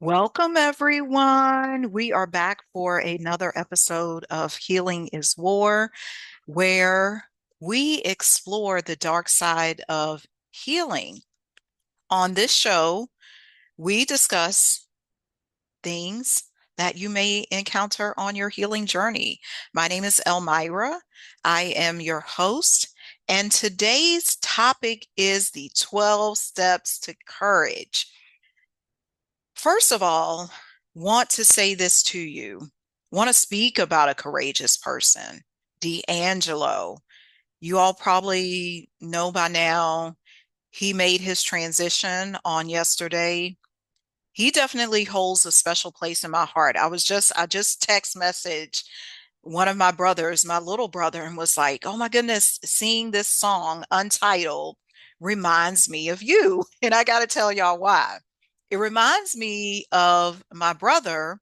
Welcome, everyone. We are back for another episode of Healing is War, where we explore the dark side of healing. On this show, we discuss things that you may encounter on your healing journey. My name is Elmira. I am your host, and today's topic is the 12 steps to courage. First of all, want to say this to you. Want to speak about a courageous person, D'Angelo. You all probably know by now he made his transition on yesterday. He definitely holds a special place in my heart. I just text message one of my brothers, my little brother, and was like, "Oh my goodness, seeing this song Untitled reminds me of you." And I got to tell y'all why. It reminds me of my brother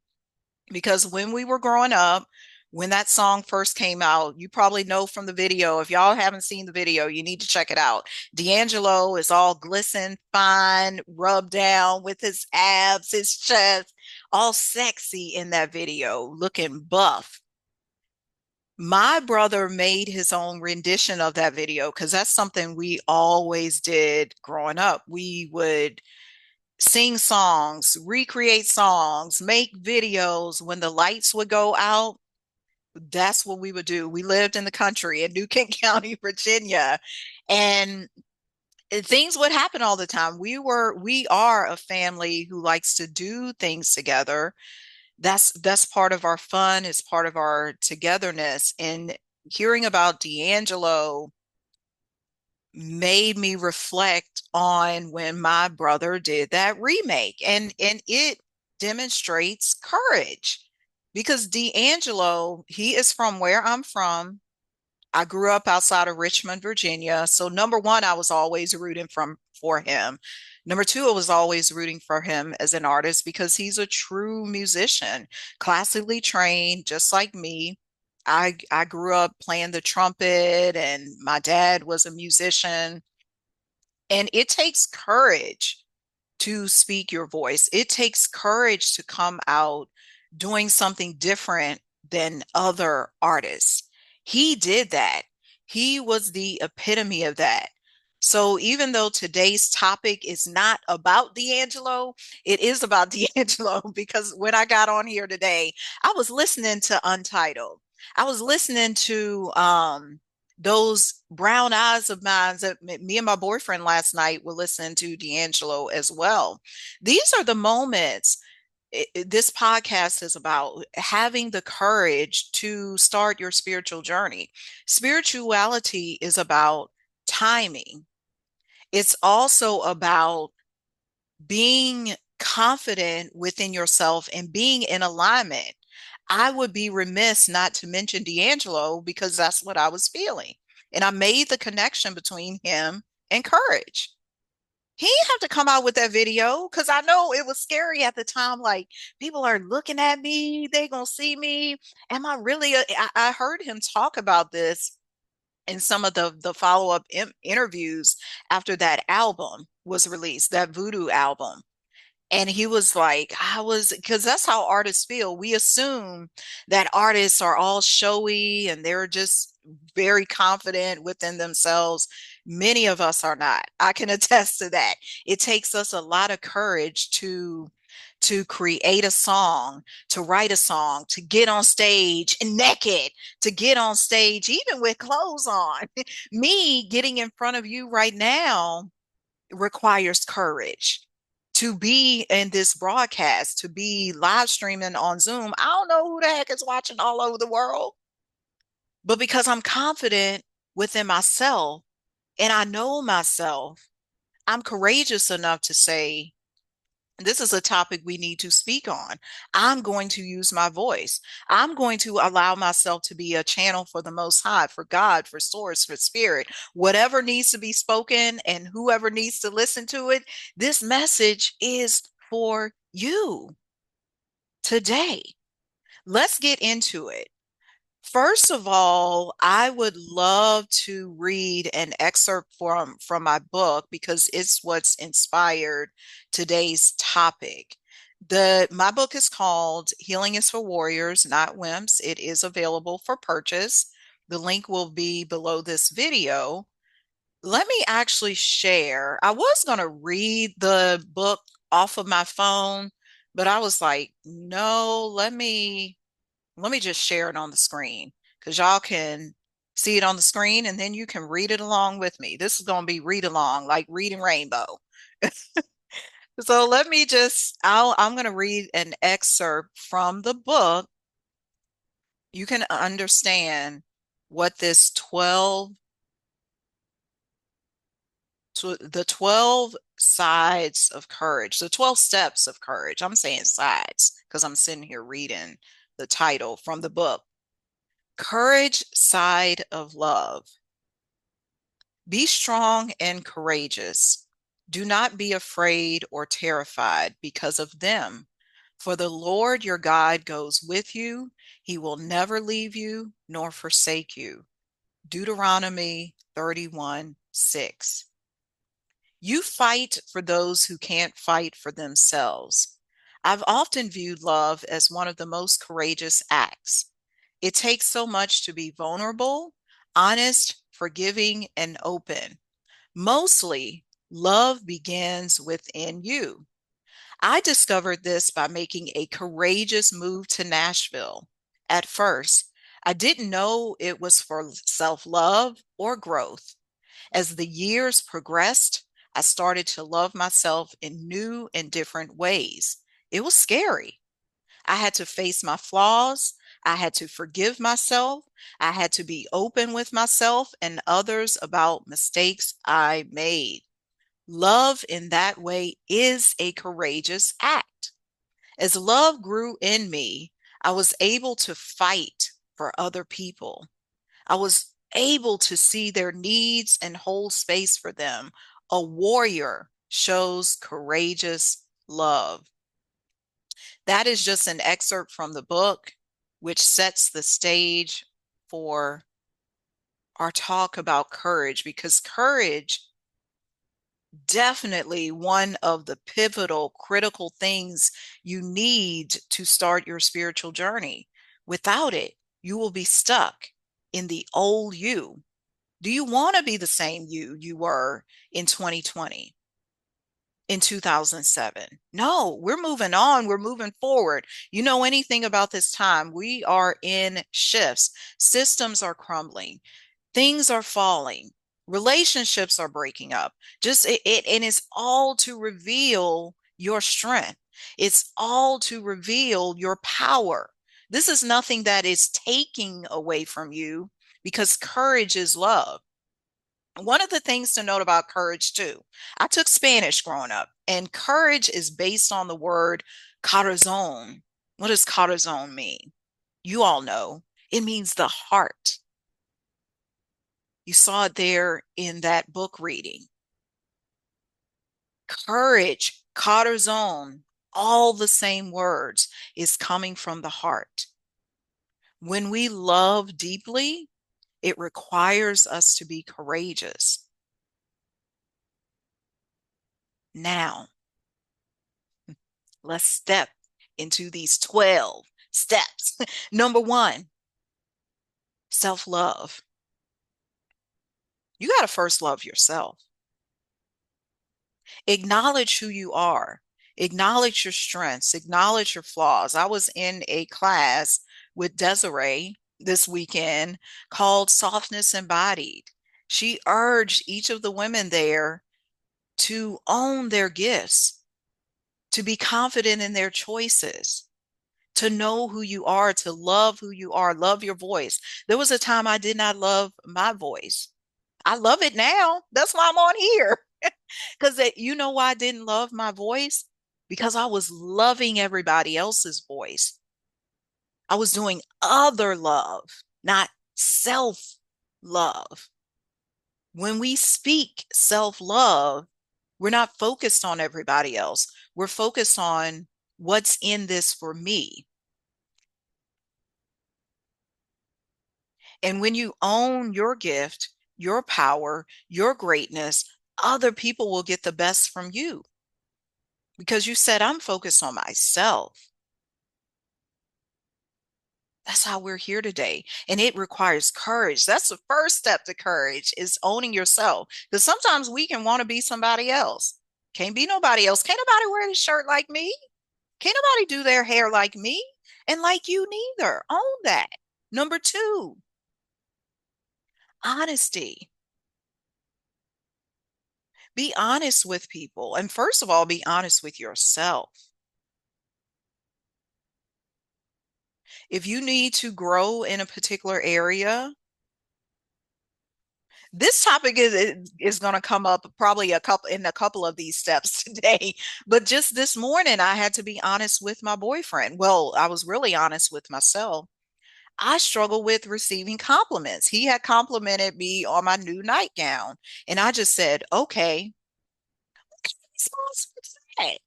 because when we were growing up, when that song first came out, you probably know from the video. If y'all haven't seen the video, you need to check it out. D'Angelo is all glisten, fine, rubbed down with his abs, his chest, all sexy in that video, looking buff. My brother made his own rendition of that video because that's something we always did growing up. We would sing songs, recreate songs, make videos when the lights would go out. That's what we would do. We lived in the country in New Kent County, Virginia, and things would happen all the time. We are a family who likes to do things together. That's part of our fun, it's part of our togetherness. And hearing about D'Angelo made me reflect on when my brother did that remake, and it demonstrates courage because D'Angelo, he is from where I'm from. I grew up outside of Richmond, Virginia. So number one, I was always rooting for him. Number two, I was always rooting for him as an artist because he's a true musician, classically trained, just like me. I grew up playing the trumpet, and my dad was a musician. And it takes courage to speak your voice. It takes courage to come out doing something different than other artists. He did that. He was the epitome of that. So even though today's topic is not about D'Angelo, it is about D'Angelo because when I got on here today, I was listening to Untitled. I was listening to those brown eyes of mine that me and my boyfriend last night were listening to D'Angelo as well. These are the moments. This podcast is about having the courage to start your spiritual journey. Spirituality is about timing. It's also about being confident within yourself and being in alignment. I would be remiss not to mention D'Angelo because that's what I was feeling. And I made the connection between him and courage. He didn't have to come out with that video because I know it was scary at the time. Like, people are looking at me, they gonna see me. Am I really? I heard him talk about this in some of the follow-up interviews after that album was released, that Voodoo album. And he was like, because that's how artists feel. We assume that artists are all showy and they're just very confident within themselves. Many of us are not. I can attest to that. It takes us a lot of courage to create a song, to write a song, to get on stage naked, to get on stage even with clothes on. Me getting in front of you right now requires courage. To be in this broadcast, to be live streaming on Zoom, I don't know who the heck is watching all over the world, but because I'm confident within myself and I know myself, I'm courageous enough to say, this is a topic we need to speak on. I'm going to use my voice. I'm going to allow myself to be a channel for the Most High, for God, for Source, for Spirit. Whatever needs to be spoken and whoever needs to listen to it, this message is for you today. Let's get into it. First of all, I would love to read an excerpt from my book because it's what's inspired today's topic. My book is called Healing is for Warriors, Not Wimps. It is available for purchase. The link will be below this video. Let me actually share. I was going to read the book off of my phone, but I was like, no, let me just share it on the screen because y'all can see it on the screen and then you can read it along with me. This is going to be read along, like reading Rainbow. So let me just, I'm going to read an excerpt from the book. You can understand what this the 12 sides of courage, the 12 steps of courage. I'm saying sides because I'm sitting here reading the title from the book. Courage Side of Love. Be strong and courageous. Do not be afraid or terrified because of them. For the Lord your God goes with you. He will never leave you nor forsake you. Deuteronomy 31:6. You fight for those who can't fight for themselves. I've often viewed love as one of the most courageous acts. It takes so much to be vulnerable, honest, forgiving, and open. Mostly, love begins within you. I discovered this by making a courageous move to Nashville. At first, I didn't know it was for self love or growth. As the years progressed, I started to love myself in new and different ways. It was scary. I had to face my flaws. I had to forgive myself. I had to be open with myself and others about mistakes I made. Love in that way is a courageous act. As love grew in me, I was able to fight for other people. I was able to see their needs and hold space for them. A warrior shows courageous love. That is just an excerpt from the book, which sets the stage for our talk about courage, because courage definitely one of the pivotal, critical things you need to start your spiritual journey. Without it, you will be stuck in the old you. Do you want to be the same you were in 2020, in 2007? No, we're moving on. We're moving forward. You know anything about this time? We are in shifts. Systems are crumbling. Things are falling. Relationships are breaking up. Just and it's all to reveal your strength. It's all to reveal your power. This is nothing that is taking away from you because courage is love. One of the things to note about courage too, I took Spanish growing up, and courage is based on the word corazon. What does corazon mean? You all know it means the heart. You saw it there in that book reading. Courage, corazon, all the same words, is coming from the heart. When we love deeply, it requires us to be courageous. Now, let's step into these 12 steps. Number one, self-love. You got to first love yourself. Acknowledge who you are. Acknowledge your strengths. Acknowledge your flaws. I was in a class with Desiree this weekend called Softness Embodied. She urged each of the women there to own their gifts, to be confident in their choices, to know who you are, to love who you are, love your voice. There was a time I did not love my voice. I love it now. That's why I'm on here. Because you know why I didn't love my voice? Because I was loving everybody else's voice. I was doing other love, not self love. When we speak self love, we're not focused on everybody else. We're focused on what's in this for me. And when you own your gift, your power, your greatness, other people will get the best from you. because you said I'm focused on myself. That's how we're here today. And it requires courage. That's the first step to courage is owning yourself. Because sometimes we can want to be somebody else. Can't be nobody else. Can't nobody wear this shirt like me. Can't nobody do their hair like me. And like you neither. Own that. Number two, honesty. Be honest with people. And first of all, be honest with yourself. If you need to grow in a particular area, this topic is going to come up probably a couple of these steps today. But just this morning I had to be honest with my boyfriend. Well, I was really honest with myself. I struggle with receiving compliments. He had complimented me on my new nightgown, and I just said, okay, that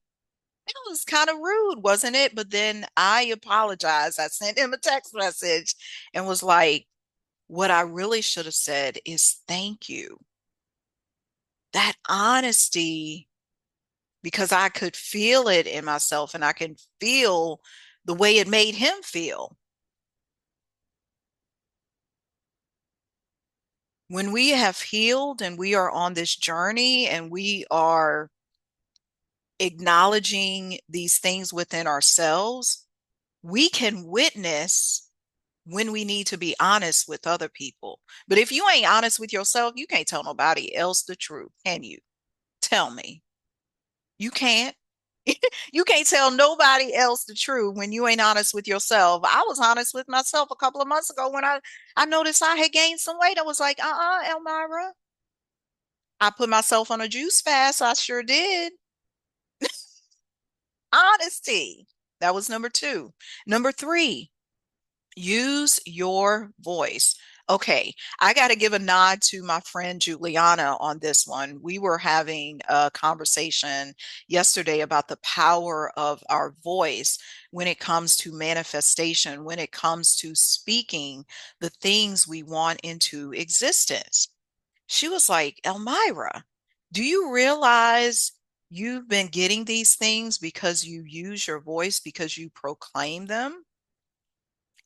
was kind of rude, wasn't it? But then I apologized. I sent him a text message and was like, what I really should have said is thank you. That honesty, because I could feel it in myself and I can feel the way it made him feel. When we have healed and we are on this journey and we are acknowledging these things within ourselves, we can witness when we need to be honest with other people. But if you ain't honest with yourself, you can't tell nobody else the truth, can you? Tell me. You can't. You can't tell nobody else the truth when you ain't honest with yourself. I was honest with myself a couple of months ago when I noticed I had gained some weight. I was like, Elmira. I put myself on a juice fast. I sure did. Honesty. That was number two. Number three, use your voice. Okay, I got to give a nod to my friend Juliana on this one. We were having a conversation yesterday about the power of our voice when it comes to manifestation, when it comes to speaking the things we want into existence. She was like, Elmira, do you realize you've been getting these things because you use your voice, because you proclaim them?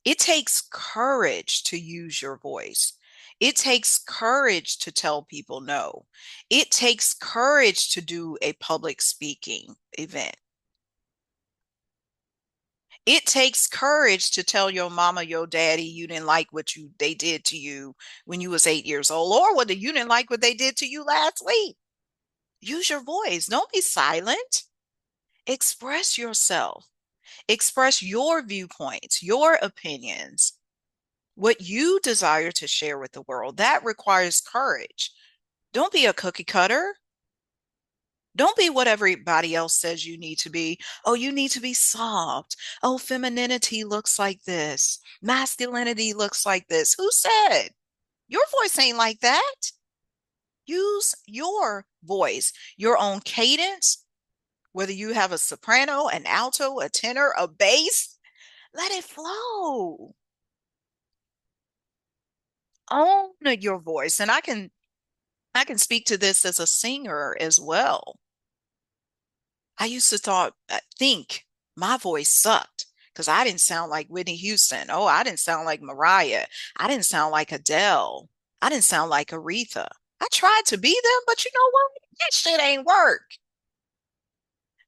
It takes courage to use your voice. It takes courage to tell people no. It takes courage to do a public speaking event. It takes courage to tell your mama, your daddy, you didn't like what they did to you when you was 8 years old, or whether you didn't like what they did to you last week. Use your voice. Don't be silent. Express yourself. Express your viewpoints, your opinions, what you desire to share with the world. That requires courage. Don't be a cookie cutter. Don't be what everybody else says you need to be. Oh, you need to be soft. Oh, femininity looks like this. Masculinity looks like this. Who said? Your voice ain't like that. Use your voice, your own cadence, whether you have a soprano, an alto, a tenor, a bass, let it flow. Own your voice. And I can speak to this as a singer as well. I used to think my voice sucked because I didn't sound like Whitney Houston. Oh, I didn't sound like Mariah. I didn't sound like Adele. I didn't sound like Aretha. I tried to be them, but you know what? That shit ain't work.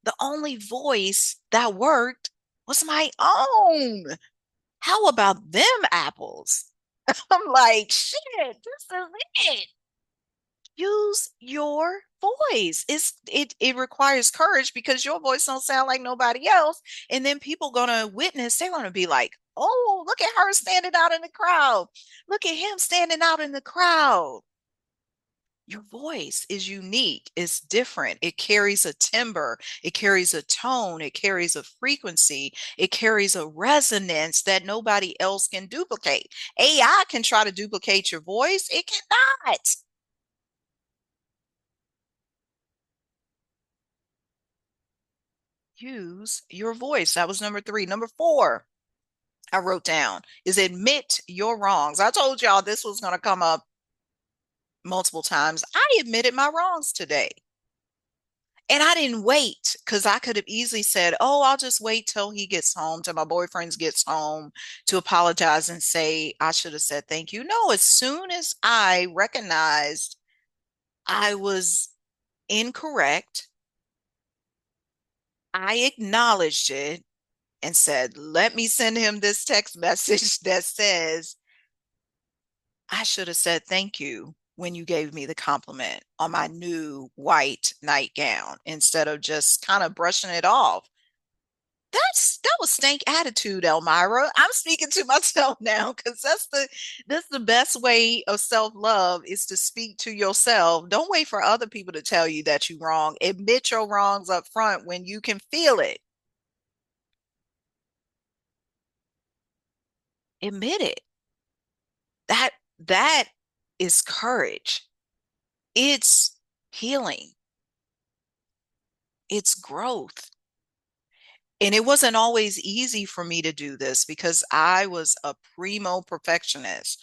The only voice that worked was my own. How about them apples? I'm like, shit, this is it. Use your voice. It requires courage because your voice don't sound like nobody else. And then people gonna witness, they're gonna be like, oh, look at her standing out in the crowd. Look at him standing out in the crowd. Your voice is unique, it's different. It carries a timbre, it carries a tone, it carries a frequency, it carries a resonance that nobody else can duplicate. AI can try to duplicate your voice, it cannot. Use your voice. That was number three. Number four, I wrote down is admit your wrongs. I told y'all this was going to come up multiple times. I admitted my wrongs today. And I didn't wait because I could have easily said, oh, I'll just wait till he gets home, till my boyfriend gets home to apologize and say, I should have said thank you. No, as soon as I recognized I was incorrect, I acknowledged it and said, let me send him this text message that says, I should have said thank you when you gave me the compliment on my new white nightgown instead of just kind of brushing it off. That was stank attitude, Elmira. I'm speaking to myself now because that's the best way of self-love is to speak to yourself. Don't wait for other people to tell you that you're wrong. Admit your wrongs up front when you can feel it. Admit it. That that is courage. It's healing. It's growth. And it wasn't always easy for me to do this because I was a primo perfectionist,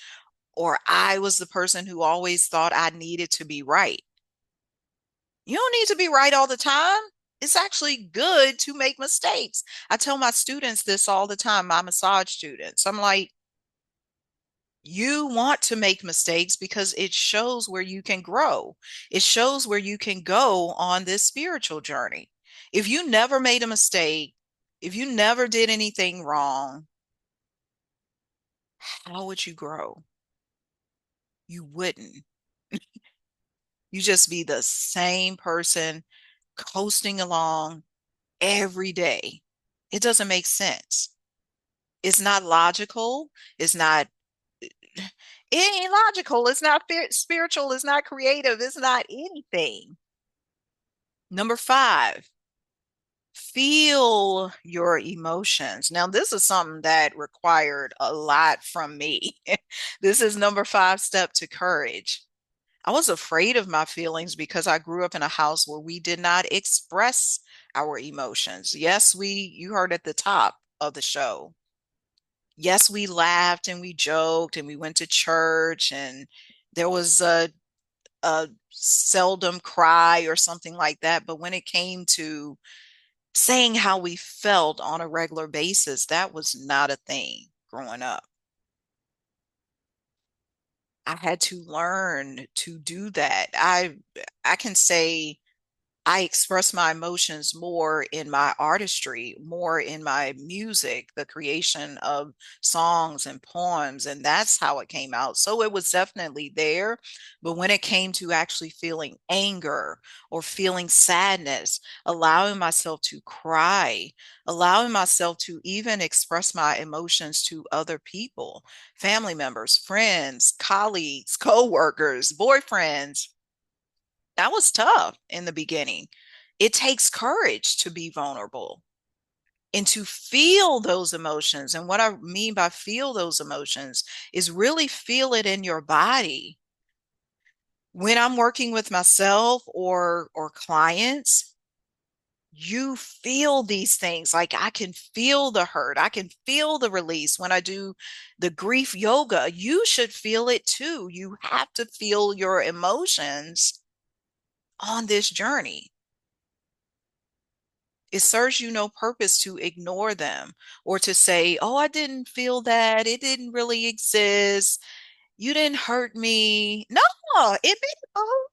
or I was the person who always thought I needed to be right. You don't need to be right all the time. It's actually good to make mistakes. I tell my students this all the time, my massage students. I'm like, you want to make mistakes because it shows where you can grow. It shows where you can go on this spiritual journey. If you never made a mistake, if you never did anything wrong, how would you grow? You wouldn't. You just be the same person coasting along every day. It doesn't make sense. It's not logical. It's not, it ain't logical. It's not spiritual. It's not creative. It's not anything. Number five, feel your emotions. Now, this is something that required a lot from me. This is number five step to courage. I was afraid of my feelings because I grew up in a house where we did not express our emotions. Yes, you heard at the top of the show. Yes, we laughed and we joked and we went to church and there was a seldom cry or something like that. But when it came to saying how we felt on a regular basis, that was not a thing growing up. I had to learn to do that. I can say I express my emotions more in my artistry, more in my music, the creation of songs and poems, and that's how it came out. So it was definitely there. But when it came to actually feeling anger or feeling sadness, allowing myself to cry, allowing myself to even express my emotions to other people, family members, friends, colleagues, co-workers, boyfriends, that was tough in the beginning. It takes courage to be vulnerable and to feel those emotions. And what I mean by feel those emotions is really feel it in your body. When I'm working with myself or clients, you feel these things. Like I can feel the hurt. I can feel the release. When I do the grief yoga, you should feel it too. You have to feel your emotions on this journey. It serves you no purpose to ignore them or to say, oh, I didn't feel that. It didn't really exist. You didn't hurt me. No, it may, oh,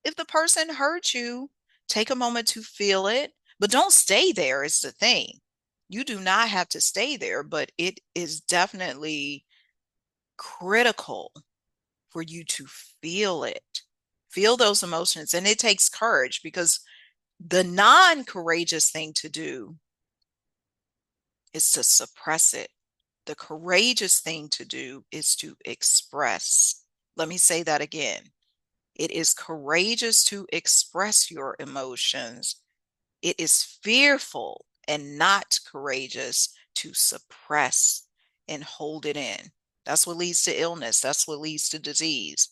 if the person hurt you, take a moment to feel it, but don't stay there is the thing. You do not have to stay there, but it is definitely critical for you to feel it. Feel those emotions. And it takes courage because the non-courageous thing to do is to suppress it. The courageous thing to do is to express. Let me say that again. It is courageous to express your emotions. It is fearful and not courageous to suppress and hold it in. That's what leads to illness. That's what leads to disease.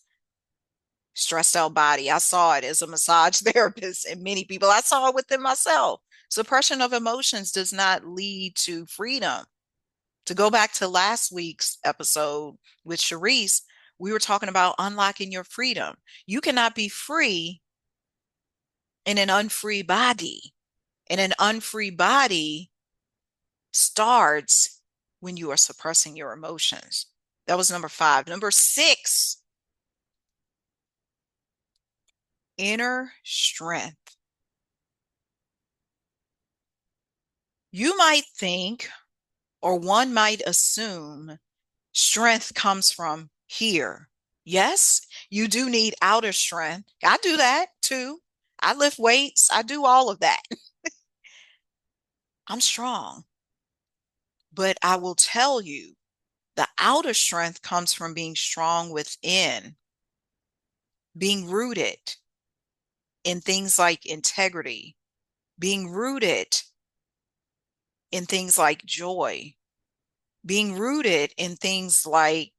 Stressed out body. I saw it as a massage therapist and many people. I saw it within myself. Suppression of emotions does not lead to freedom. To go back to last week's episode with Sharice, we were talking about unlocking your freedom. You cannot be free in an unfree body. And an unfree body starts when you are suppressing your emotions. That was number 5. Number 6, inner strength. You might think, or one might assume, strength comes from here. Yes, you do need outer strength. I do that too. I lift weights. I do all of that. I'm strong. But I will tell you, the outer strength comes from being strong within, being rooted in things like integrity, being rooted in things like joy, being rooted in things like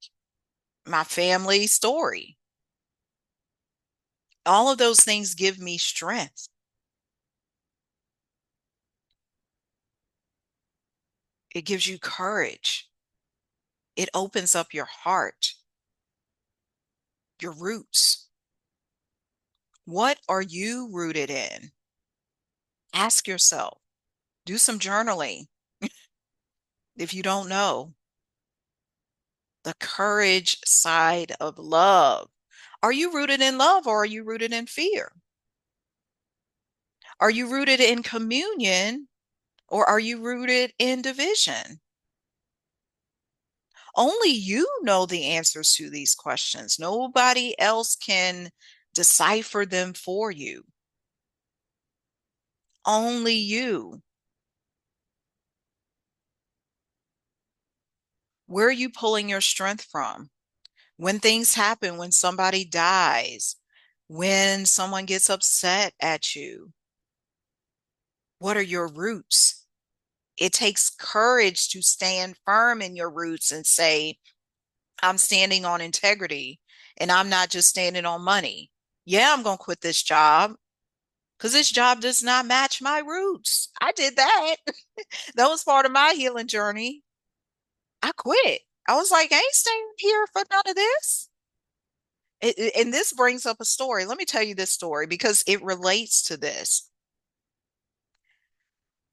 my family story. All of those things give me strength. It gives you courage. It opens up your heart, your roots. What are you rooted in? Ask yourself. Do some journaling if you don't know. The courage side of love. Are you rooted in love or are you rooted in fear? Are you rooted in communion or are you rooted in division? Only you know the answers to these questions. Nobody else can decipher them for you. Only you. Where are you pulling your strength from? When things happen, when somebody dies, when someone gets upset at you, what are your roots? It takes courage to stand firm in your roots and say, I'm standing on integrity and I'm not just standing on money. Yeah, I'm going to quit this job because this job does not match my roots. I did that. That was part of my healing journey. I quit. I was like, I ain't staying here for none of this. And this brings up a story. Let me tell you this story because it relates to this.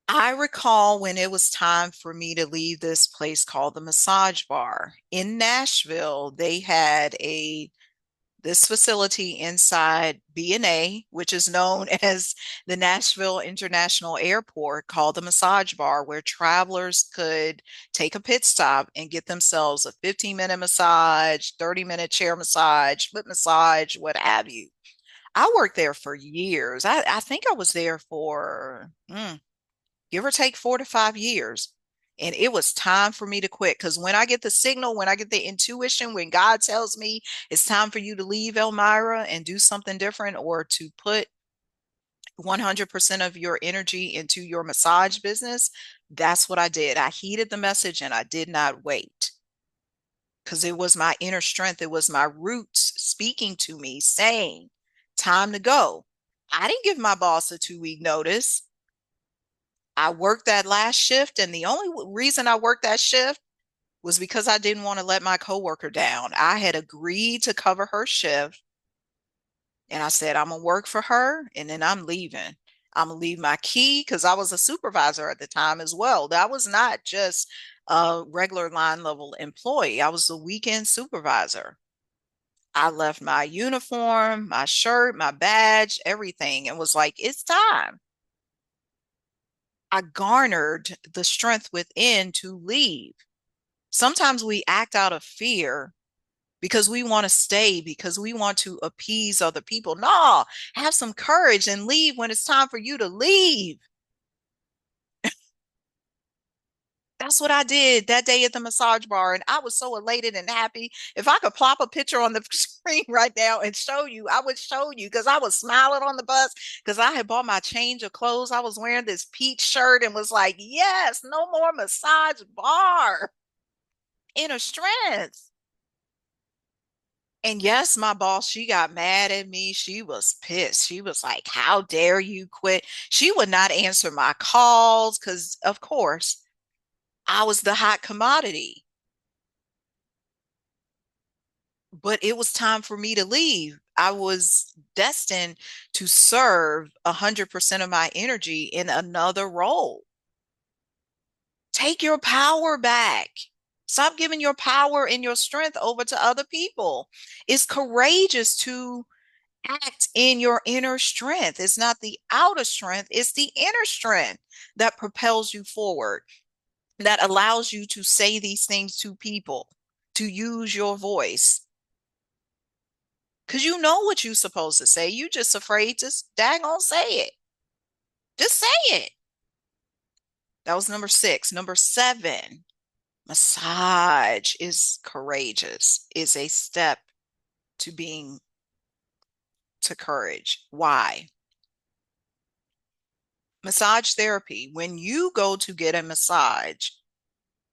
I recall when it was time for me to leave this place called the Massage Bar in Nashville. They had a this facility inside B&A, which is known as the Nashville International Airport, called the Massage Bar, where travelers could take a pit stop and get themselves a 15-minute massage, 30-minute chair massage, foot massage, what have you. I worked there for years. I think I was there for give or take 4 to 5 years. And it was time for me to quit because when I get the signal, when I get the intuition, when God tells me it's time for you to leave Elmira and do something different or to put 100% of your energy into your massage business, that's what I did. I heeded the message and I did not wait because it was my inner strength. It was my roots speaking to me saying, time to go. I didn't give my boss a 2-week notice. I worked that last shift, and the only reason I worked that shift was because I didn't want to let my coworker down. I had agreed to cover her shift, and I said, I'm gonna work for her, and then I'm leaving. I'm gonna leave my key because I was a supervisor at the time as well. That was not just a regular line level employee. I was the weekend supervisor. I left my uniform, my shirt, my badge, everything, and was like, it's time. I garnered the strength within to leave. Sometimes we act out of fear because we want to stay, because we want to appease other people. No, have some courage and leave when it's time for you to leave. That's what I did that day at the massage bar. And I was so elated and happy. If I could plop a picture on the screen right now and show you, I would show you because I was smiling on the bus because I had bought my change of clothes. I was wearing this peach shirt and was like, yes, no more massage bar. Inner strength. And yes, my boss, she got mad at me. She was pissed. She was like, how dare you quit? She would not answer my calls because, of course, I was the hot commodity. but it was time for me to leave. I was destined to serve 100% of my energy in another role. Take your power back. Stop giving your power and your strength over to other people. It's courageous to act in your inner strength. It's not the outer strength, it's the inner strength that propels you forward, that allows you to say these things to people, to use your voice. Because you know what you're supposed to say. You just afraid to daggone say it. Just say it. That was number 6. Number 7, massage is courageous, is a step to being to courage. Why? Massage therapy, when you go to get a massage,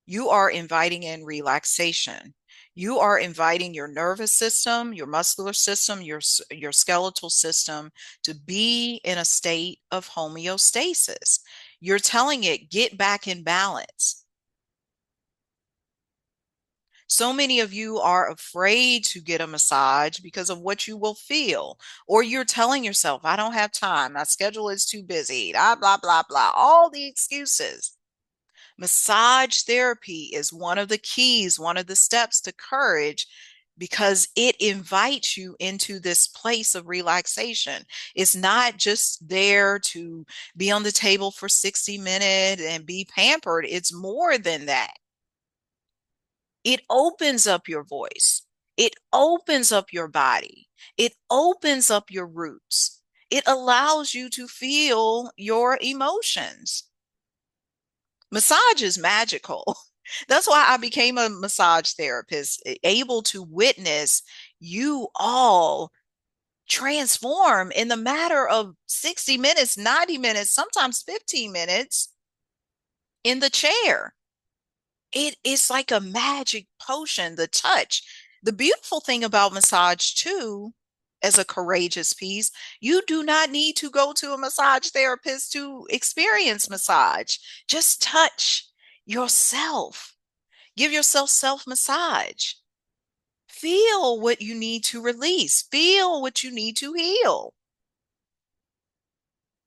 you are inviting in relaxation. You are inviting your nervous system, your muscular system, your skeletal system to be in a state of homeostasis. You're telling it, get back in balance. So many of you are afraid to get a massage because of what you will feel, or you're telling yourself, I don't have time, my schedule is too busy, blah, blah, blah, blah, all the excuses. Massage therapy is one of the keys, one of the steps to courage, because it invites you into this place of relaxation. It's not just there to be on the table for 60 minutes and be pampered. It's more than that. It opens up your voice. It opens up your body. It opens up your roots. It allows you to feel your emotions. Massage is magical. That's why I became a massage therapist, able to witness you all transform in the matter of 60 minutes, 90 minutes, sometimes 15 minutes in the chair. It is like a magic potion, the touch. The beautiful thing about massage, too, as a courageous piece, you do not need to go to a massage therapist to experience massage. Just touch yourself. Give yourself self massage. Feel what you need to release. Feel what you need to heal.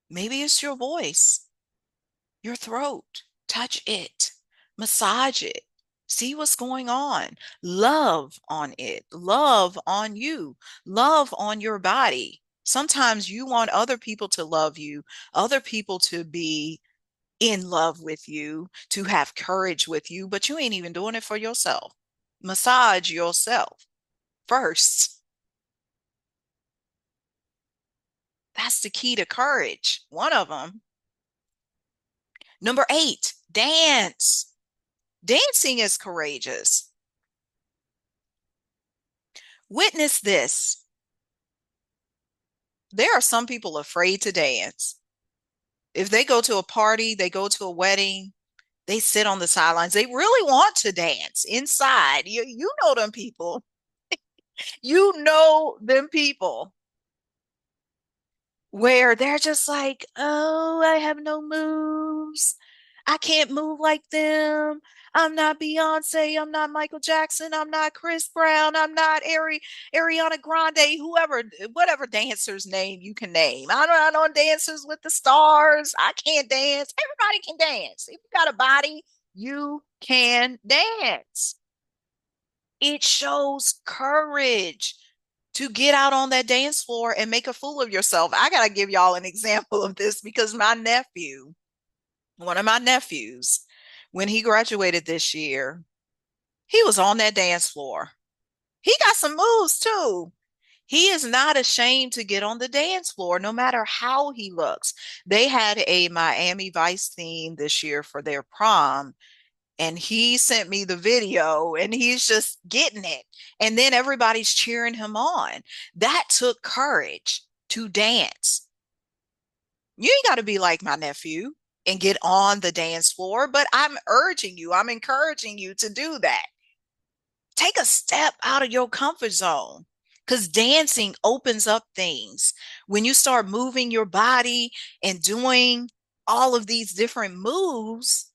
Maybe it's your voice, your throat. Touch it, massage it. See what's going on. Love on it. Love on you. Love on your body. Sometimes you want other people to love you, other people to be in love with you, to have courage with you, but you ain't even doing it for yourself. Massage yourself first. That's the key to courage. One of them. Number 8, dance. Dancing is courageous. Witness this. There are some people afraid to dance. If they go to a party, they go to a wedding, they sit on the sidelines. They really want to dance inside. You know them people. You know them people where they're just like, oh, I have no moves. I can't move like them. I'm not Beyonce. I'm not Michael Jackson. I'm not Chris Brown. I'm not Ariana Grande, whoever, whatever dancer's name you can name. I don't Dancers with the Stars. I can't dance. Everybody can dance. If you got a body, you can dance. It shows courage to get out on that dance floor and make a fool of yourself. I got to give y'all an example of this because one of my nephews, when he graduated this year, he was on that dance floor. He got some moves too. He is not ashamed to get on the dance floor, no matter how he looks. They had a Miami Vice theme this year for their prom, and he sent me the video and he's just getting it. And then everybody's cheering him on. That took courage to dance. You ain't got to be like my nephew and get on the dance floor, but I'm urging you, I'm encouraging you to do that. Take a step out of your comfort zone, because dancing opens up things. When you start moving your body and doing all of these different moves,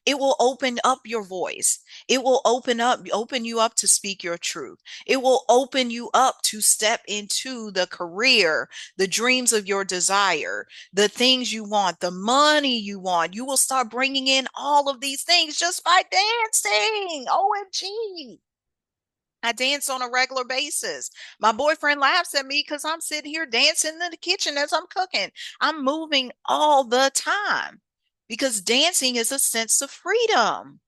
It will open up your voice. It will open you up to speak your truth. It will open you up to step into the career, the dreams of your desire, the things you want, the money you want. You will start bringing in all of these things just by dancing. OMG. I dance on a regular basis. My boyfriend laughs at me because I'm sitting here dancing in the kitchen as I'm cooking. I'm moving all the time because dancing is a sense of freedom.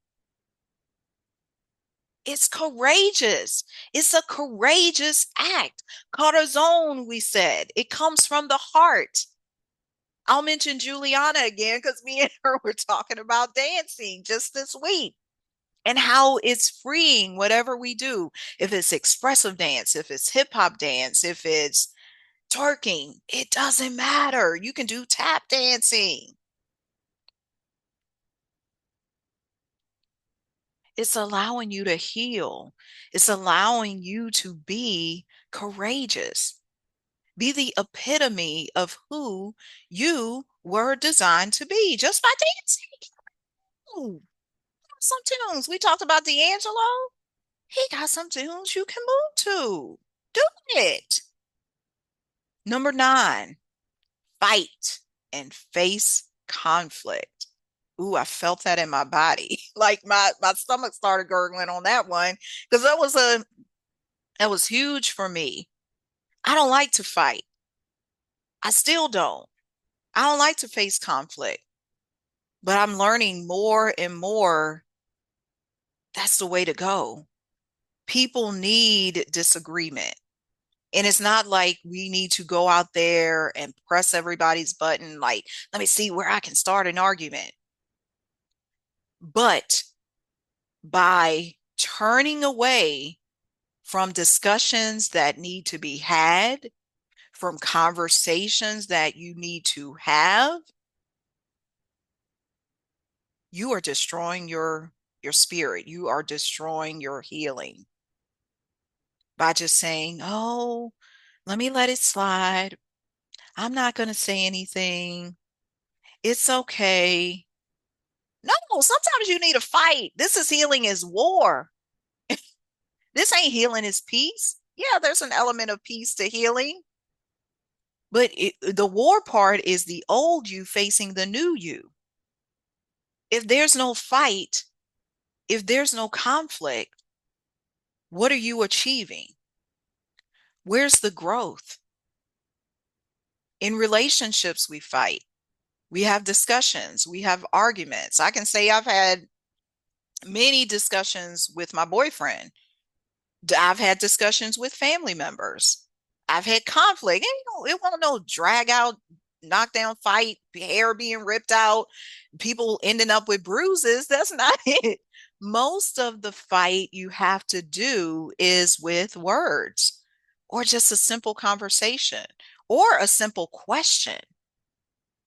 It's courageous. It's a courageous act. Cortisone, we said, it comes from the heart. I'll mention Juliana again because me and her were talking about dancing just this week and how it's freeing whatever we do. If it's expressive dance, if it's hip hop dance, if it's twerking, it doesn't matter. You can do tap dancing. It's allowing you to heal. It's allowing you to be courageous. Be the epitome of who you were designed to be just by dancing. Ooh, some tunes. We talked about D'Angelo. He got some tunes you can move to. Do it. Number 9, fight and face conflict. Ooh, I felt that in my body. Like my stomach started gurgling on that one because that was huge for me. I don't like to fight. I still don't. I don't like to face conflict, but I'm learning more and more that's the way to go. People need disagreement. And it's not like we need to go out there and press everybody's button, like, let me see where I can start an argument. But by turning away from discussions that need to be had, from conversations that you need to have, you are destroying your spirit. You are destroying your healing by just saying, "Oh, let me let it slide. I'm not going to say anything. It's okay." No, sometimes you need a fight. This is healing is war. This ain't healing is peace. Yeah, there's an element of peace to healing, but the war part is the old you facing the new you. If there's no fight, if there's no conflict, what are you achieving? Where's the growth? In relationships, we fight. We have discussions. We have arguments. I can say I've had many discussions with my boyfriend. I've had discussions with family members. I've had conflict. And, it won't no drag out, knockdown fight, hair being ripped out, people ending up with bruises. That's not it. Most of the fight you have to do is with words or just a simple conversation or a simple question.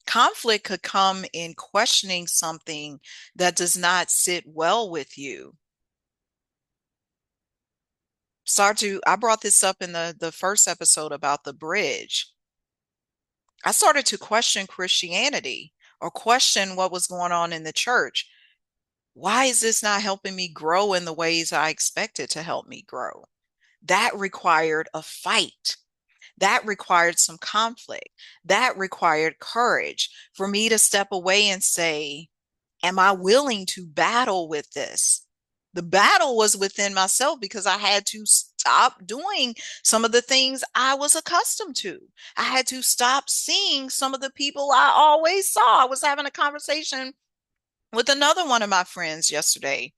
Conflict could come in questioning something that does not sit well with you. I brought this up in the first episode about the bridge. I started to question Christianity or question what was going on in the church. Why is this not helping me grow in the ways I expected to help me grow? That required a fight. That required some conflict. That required courage for me to step away and say, am I willing to battle with this? The battle was within myself because I had to stop doing some of the things I was accustomed to. I had to stop seeing some of the people I always saw. I was having a conversation with another one of my friends yesterday,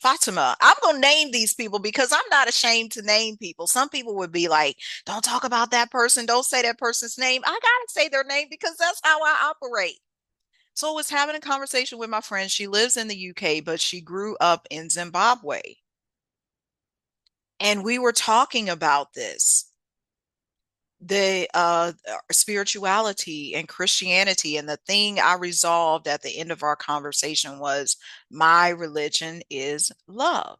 Fatima. I'm going to name these people because I'm not ashamed to name people. Some people would be like, don't talk about that person. Don't say that person's name. I got to say their name because that's how I operate. So I was having a conversation with my friend. She lives in the UK, but she grew up in Zimbabwe. And we were talking about this, the spirituality and Christianity. And the thing I resolved at the end of our conversation was my religion is love.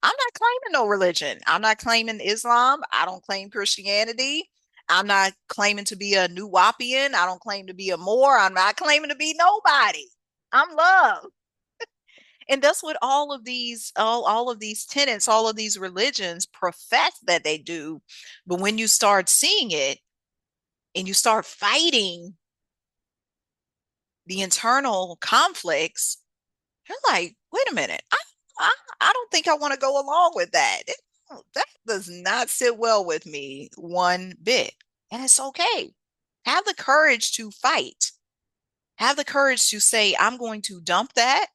I'm not claiming no religion. I'm not claiming Islam. I don't claim Christianity. I'm not claiming to be a Nuwapian. I don't claim to be a Moor. I'm not claiming to be nobody. I'm love. And that's what all of these tenets, all of these religions profess that they do. But when you start seeing it and you start fighting the internal conflicts, you're like, wait a minute, I don't think I want to go along with that. That does not sit well with me one bit. And it's okay. Have the courage to fight. Have the courage to say, I'm going to dump that.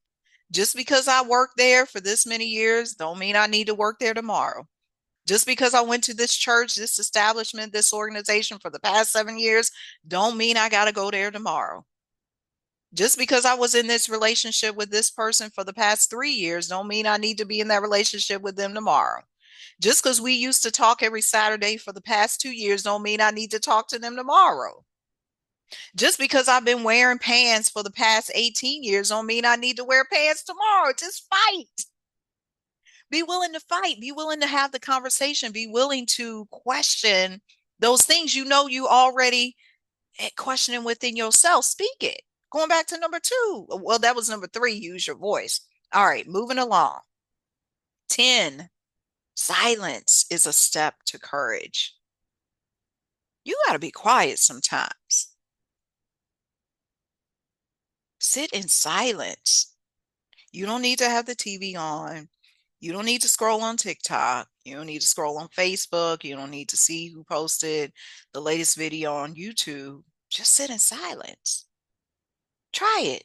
Just because I worked there for this many years, don't mean I need to work there tomorrow. Just because I went to this church, this establishment, this organization for the past 7 years, don't mean I got to go there tomorrow. Just because I was in this relationship with this person for the past 3 years, don't mean I need to be in that relationship with them tomorrow. Just because we used to talk every Saturday for the past 2 years, don't mean I need to talk to them tomorrow. Just because I've been wearing pants for the past 18 years, don't mean I need to wear pants tomorrow. Just fight. Be willing to fight. Be willing to have the conversation. Be willing to question those things you already questioning within yourself. Speak it. Going back to number two. Well, that was number three. Use your voice. All right, moving along. 10. Silence is a step to courage. You got to be quiet sometimes. Sit in silence. You don't need to have the TV on. You don't need to scroll on TikTok. You don't need to scroll on Facebook. You don't need to see who posted the latest video on YouTube. Just sit in silence. Try it.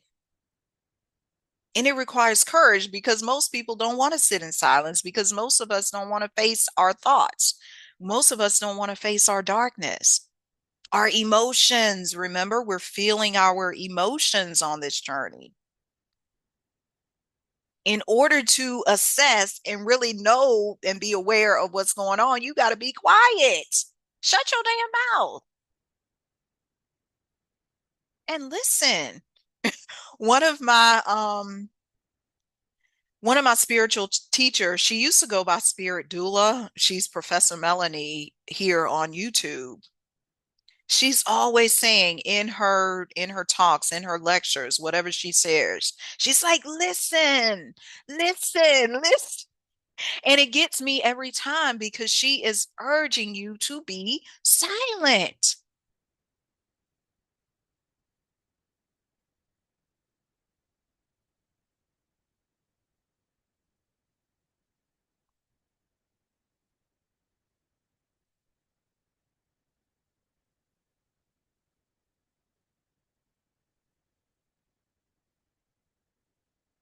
And it requires courage because most people don't want to sit in silence because most of us don't want to face our thoughts. Most of us don't want to face our darkness, our emotions. Remember, we're feeling our emotions on this journey. In order to assess and really know and be aware of what's going on, you got to be quiet. Shut your damn mouth and listen. One of my spiritual teachers, she used to go by Spirit Doula. She's Professor Melanie here on YouTube. She's always saying in her talks, in her lectures, whatever she shares, she's like, listen, listen, listen. And it gets me every time because she is urging you to be silent.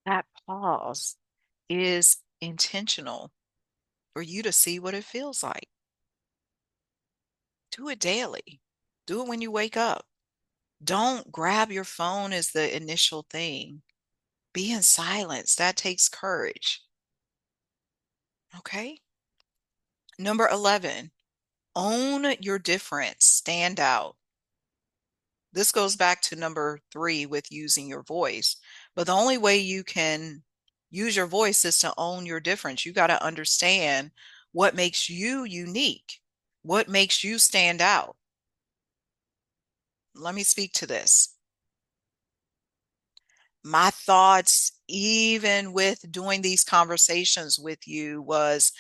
That pause is intentional for you to see what it feels like. Do it daily. Do it when you wake up. Don't grab your phone as the initial thing. Be in silence. That takes courage. Okay. Number 11, own your difference. Stand out. This goes back to number 3 with using your voice. But the only way you can use your voice is to own your difference. You got to understand what makes you unique, what makes you stand out. Let me speak to this. My thoughts, even with doing these conversations with you, was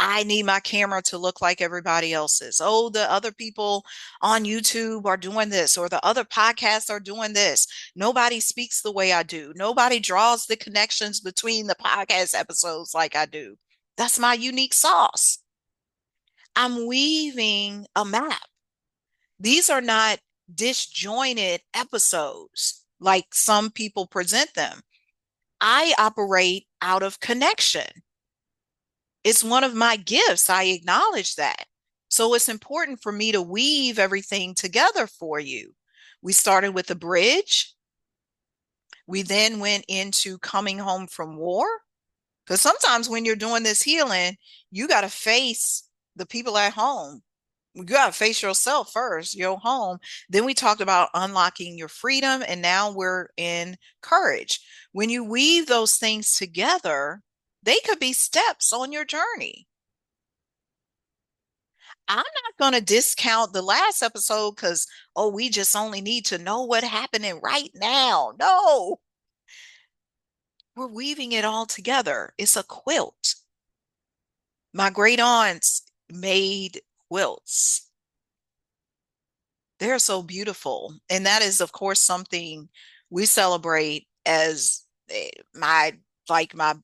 I need my camera to look like everybody else's. Oh, the other people on YouTube are doing this, or the other podcasts are doing this. Nobody speaks the way I do. Nobody draws the connections between the podcast episodes like I do. That's my unique sauce. I'm weaving a map. These are not disjointed episodes like some people present them. I operate out of connection. It's one of my gifts. I acknowledge that. So it's important for me to weave everything together for you. We started with a bridge. We then went into coming home from war. Because sometimes when you're doing this healing, you got to face the people at home. You got to face yourself first, your home. Then we talked about unlocking your freedom, and now we're in courage. When you weave those things together, they could be steps on your journey. I'm not going to discount the last episode because, oh, we just only need to know what happening right now. No, We're weaving it all together. It's a quilt. My great aunts made quilts. They're so beautiful. And that is, of course, something we celebrate as my, like my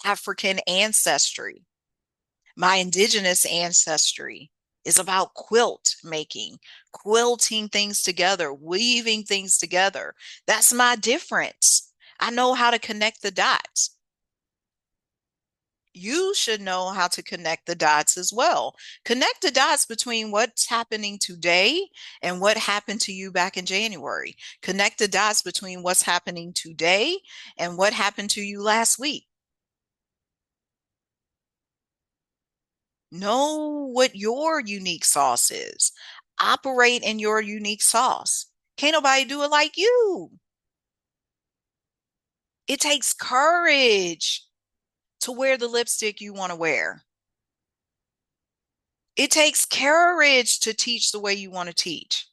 African ancestry, my indigenous ancestry is about quilt making, quilting things together, weaving things together. That's my difference. I know how to connect the dots. You should know how to connect the dots as well. Connect the dots between what's happening today and what happened to you back in January. Connect the dots between what's happening today and what happened to you last week. Know what your unique sauce is. Operate in your unique sauce. Can't nobody do it like you. It takes courage to wear the lipstick you want to wear. It takes courage to teach the way you want to teach.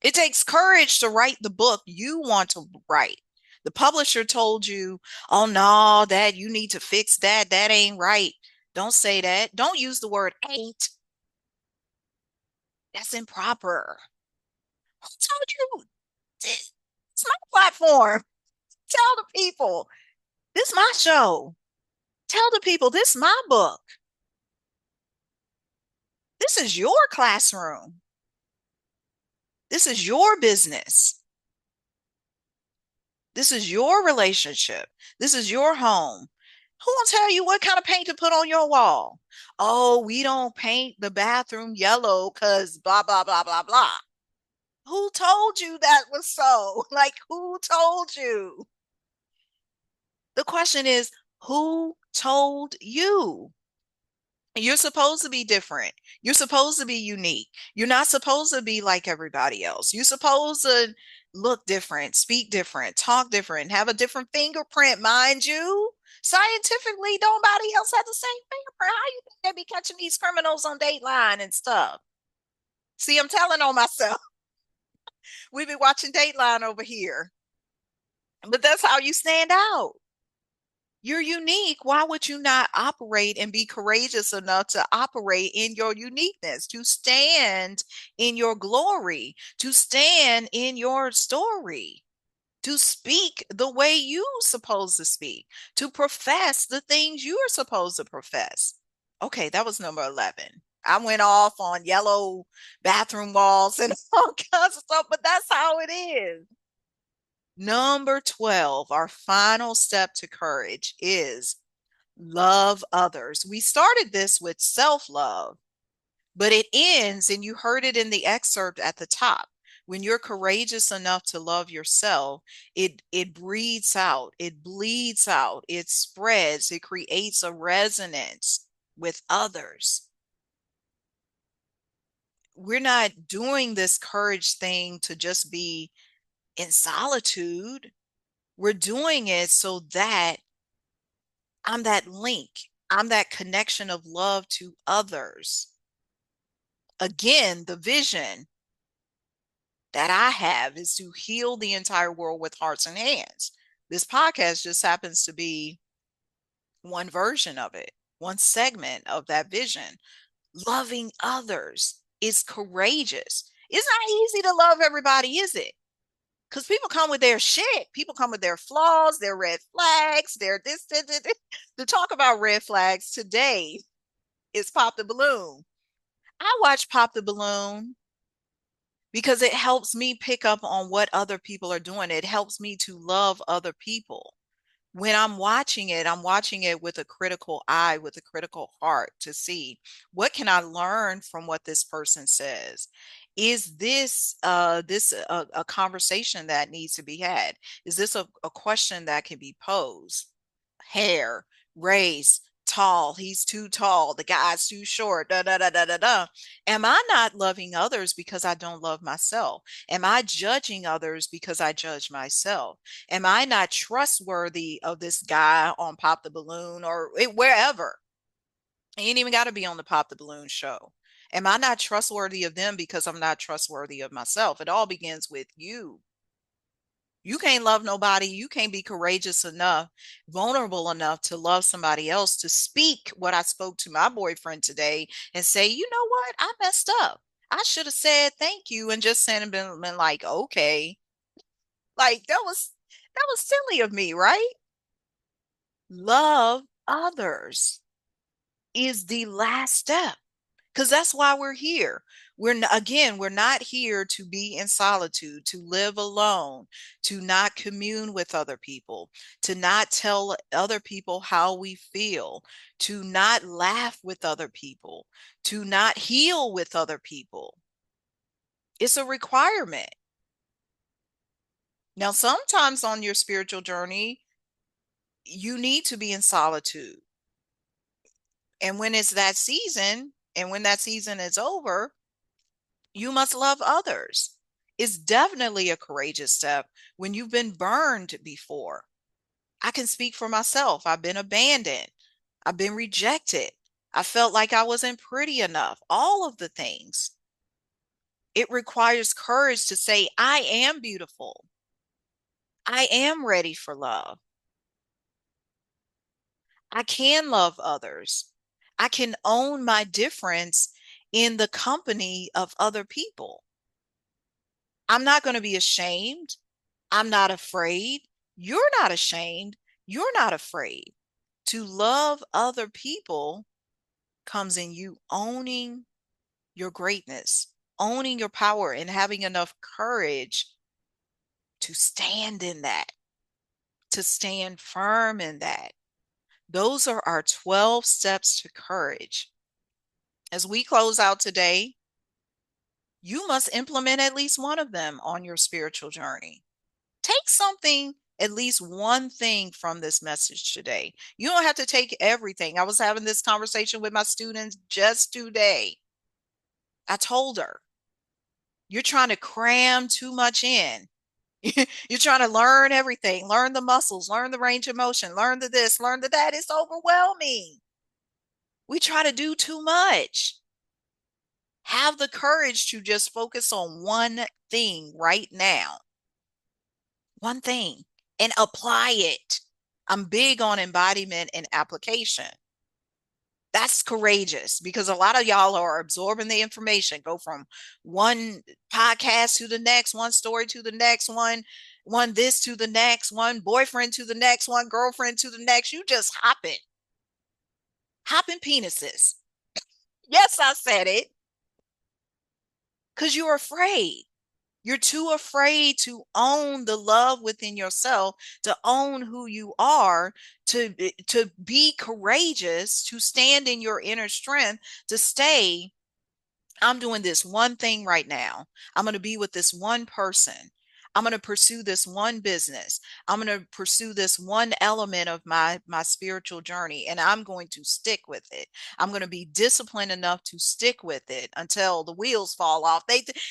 It takes courage to write the book you want to write. The publisher told you, oh no, that you need to fix that. That ain't right. Don't say that. Don't use the word ain't. That's improper. Who told you? It's my platform. Tell the people, this is my show. Tell the people, this is my book. This is your classroom. This is your business. This is your relationship. This is your home. Who will tell you what kind of paint to put on your wall? Oh, we don't paint the bathroom yellow because blah, blah, blah, blah, blah. Who told you that was so? Like, who told you? The question is, who told you? You're supposed to be different. You're supposed to be unique. You're not supposed to be like everybody else. You're supposed to look different, speak different, talk different, have a different fingerprint, mind you. Scientifically, nobody else has the same fingerprint. How you think they be catching these criminals on Dateline and stuff? See, I'm telling on myself. We've been watching Dateline over here, but that's how you stand out. You're unique. Why would you not operate and be courageous enough to operate in your uniqueness, to stand in your glory, to stand in your story, to speak the way you supposed to speak, to profess the things you are supposed to profess? Okay, that was number 11. I went off on yellow bathroom walls and all kinds of stuff, but that's how it is. Number 12, our final step to courage is love others. We started this with self-love, but it ends, and you heard it in the excerpt at the top. When you're courageous enough to love yourself, it breathes out, it bleeds out, it spreads, it creates a resonance with others. We're not doing this courage thing to just be in solitude. We're doing it so that I'm that link. I'm that connection of love to others. Again, the vision that I have is to heal the entire world with hearts and hands. This podcast just happens to be one version of it, one segment of that vision. Loving others is courageous. It's not easy to love everybody, is it? Because people come with their shit. People come with their flaws, their red flags, their this. To talk about red flags today is Pop the Balloon. I watch Pop the Balloon because it helps me pick up on what other people are doing. It helps me to love other people. When I'm watching it with a critical eye, with a critical heart to see what can I learn from what this person says. Is this a conversation that needs to be had? Is this a question that can be posed? Hair, race, tall, he's too tall, the guy's too short, da da da da da da. Am I not loving others because I don't love myself? Am I judging others because I judge myself? Am I not trustworthy of this guy on Pop the Balloon or wherever? You ain't even got to be on the Pop the Balloon show. Am I not trustworthy of them because I'm not trustworthy of myself? It all begins with you. You can't love nobody. You can't be courageous enough, vulnerable enough to love somebody else, to speak what I spoke to my boyfriend today and say, you know what? I messed up. I should have said thank you and just said and been like, okay. Like that was silly of me, right? Love others is the last step because that's why we're here. We're not here to be in solitude, to live alone, to not commune with other people, to not tell other people how we feel, to not laugh with other people, to not heal with other people. It's a requirement. Now, sometimes on your spiritual journey, you need to be in solitude. And when it's that season, and when that season is over, you must love others. It's definitely a courageous step when you've been burned before. I can speak for myself. I've been abandoned. I've been rejected. I felt like I wasn't pretty enough. All of the things. It requires courage to say, I am beautiful. I am ready for love. I can love others. I can own my difference in the company of other people. I'm not going to be ashamed. I'm not afraid. You're not ashamed. You're not afraid. To love other people comes in you owning your greatness, owning your power, and having enough courage to stand in that, to stand firm in that. Those are our 12 steps to courage. As we close out today, you must implement at least one of them on your spiritual journey. Take something, at least one thing from this message today. You don't have to take everything. I was having this conversation with my students just today. I told her, you're trying to cram too much in. You're trying to learn everything, learn the muscles, learn the range of motion, learn the this, learn the that. It's overwhelming. We try to do too much. Have the courage to just focus on one thing right now. One thing and apply it. I'm big on embodiment and application. That's courageous because a lot of y'all are absorbing the information, go from one podcast to the next, one story to the next, one this to the next, one boyfriend to the next, one girlfriend to the next. You just hopping penises. Yes, I said it because you're afraid. You're too afraid to own the love within yourself, to own who you are, to be courageous, to stand in your inner strength, to stay. I'm doing this one thing right now. I'm going to be with this one person. I'm going to pursue this one business. I'm going to pursue this one element of my spiritual journey, and I'm going to stick with it. I'm going to be disciplined enough to stick with it until the wheels fall off.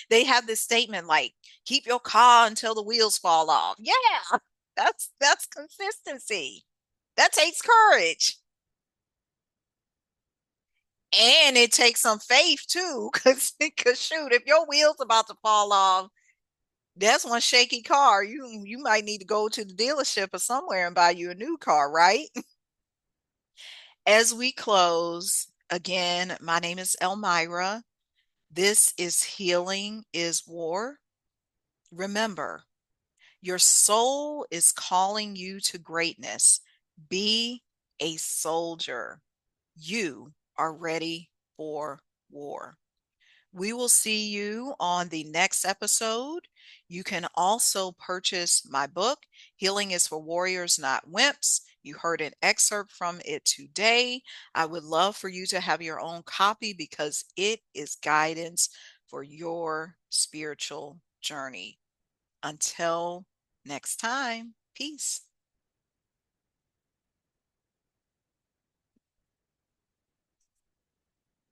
They have this statement like, keep your car until the wheels fall off. Yeah, that's consistency. That takes courage. And it takes some faith too, because shoot, if your wheel's about to fall off, that's one shaky car. You might need to go to the dealership or somewhere and buy you a new car, right? As we close, again, my name is Elmira. This is Healing is War. Remember, your soul is calling you to greatness. Be a soldier. You are ready for war. We will see you on the next episode. You can also purchase my book, Healing is for Warriors, Not Wimps. You heard an excerpt from it today. I would love for you to have your own copy because it is guidance for your spiritual journey. Until next time, peace.